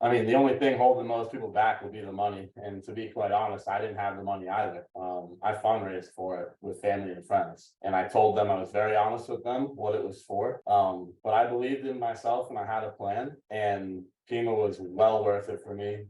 I mean, the only thing holding most people back will be the money. And to be quite honest, I didn't have the money either. I fundraised for it with family and friends. And I told them, I was very honest with them what it was for. But I believed in myself and I had a plan. And PEMA was well worth it for me.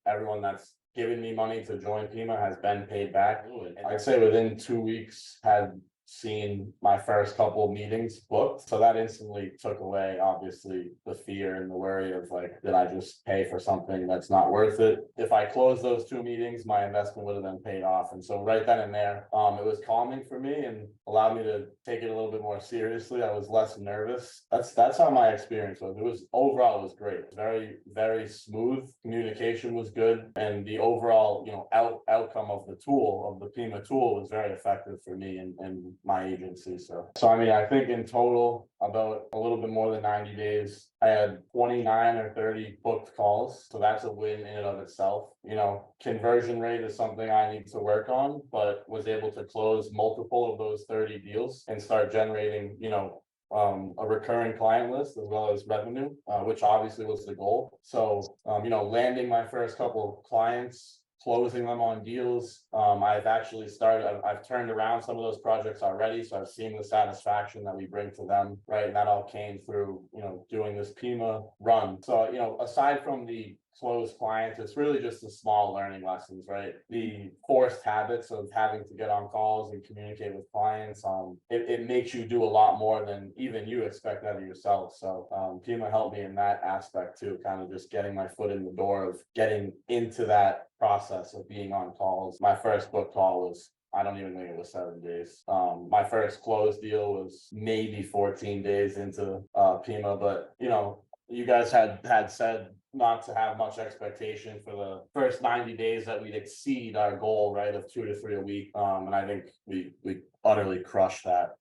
Everyone that's given me money to join PEMA has been paid back. And I'd say within 2 weeks had seen my first couple of meetings booked. So that instantly took away, obviously, the fear and the worry of like, did I just pay for something that's not worth it? If I closed those 2 meetings, my investment would have been paid off. And so right then and there, it was calming for me and allowed me to take it a little bit more seriously. I was less nervous. That's how my experience was. It was overall, it was great. Very, very smooth. Communication was good. And the overall, outcome of the tool, of the PEMA tool, was very effective for me and my agency. So I mean, I think in total, about a little bit more than 90 days, I had 29 or 30 booked calls. So that's a win in and of itself. Conversion rate is something I need to work on, but was able to close multiple of those 30 deals and start generating, a recurring client list as well as revenue, which obviously was the goal. So, landing my first couple of clients, closing them on deals. I've turned around some of those projects already. So I've seen the satisfaction that we bring to them, right? And that all came through, doing this PEMA run. So, aside from the closed clients, it's really just the small learning lessons, right? The forced habits of having to get on calls and communicate with clients. It makes you do a lot more than even you expect out of yourself. So PEMA helped me in that aspect too, kind of just getting my foot in the door of getting into that process of being on calls. My first book call was, I don't even think it was 7 days. My first closed deal was maybe 14 days into PEMA, but you guys had said not to have much expectation for the first 90 days, that we'd exceed our goal, right, of 2 to 3 a week. And I think we utterly crushed that.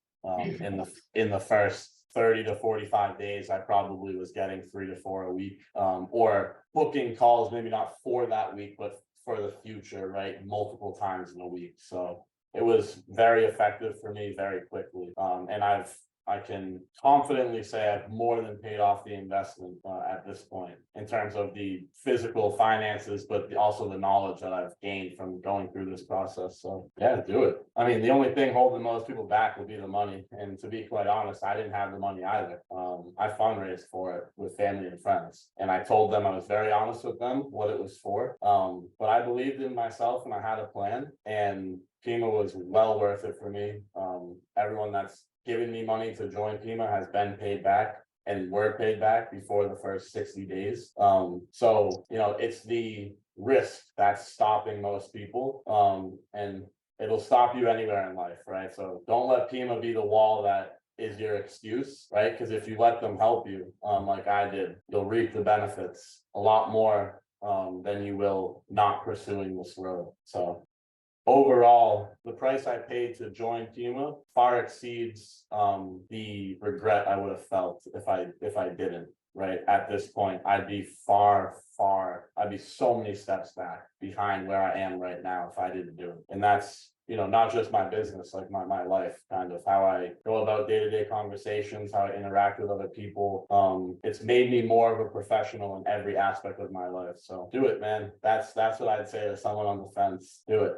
In the first 30 to 45 days, I probably was getting 3 to 4 a week, or booking calls, maybe not for that week, but for the future, right, multiple times in a week. So it was very effective for me very quickly. And I can confidently say I've more than paid off the investment at this point in terms of the physical finances, but also the knowledge that I've gained from going through this process. So yeah, do it. I mean, the only thing holding most people back will be the money. And to be quite honest, I didn't have the money either. I fundraised for it with family and friends. And I told them, I was very honest with them what it was for. But I believed in myself and I had a plan. And PEMA was well worth it for me. Everyone that's given me money to join PEMA has been paid back and were paid back before the first 60 days. So, it's the risk that's stopping most people. And it'll stop you anywhere in life, right? So don't let PEMA be the wall that is your excuse, right? Because if you let them help you, like I did, you'll reap the benefits a lot more than you will not pursuing this road. So overall, the price I paid to join PEMA far exceeds the regret I would have felt if I didn't. Right at this point, I'd be I'd be so many steps back behind where I am right now if I didn't do it. And that's not just my business, like my life, kind of how I go about day-to-day conversations, how I interact with other people. It's made me more of a professional in every aspect of my life. So do it, man. That's what I'd say to someone on the fence. Do it.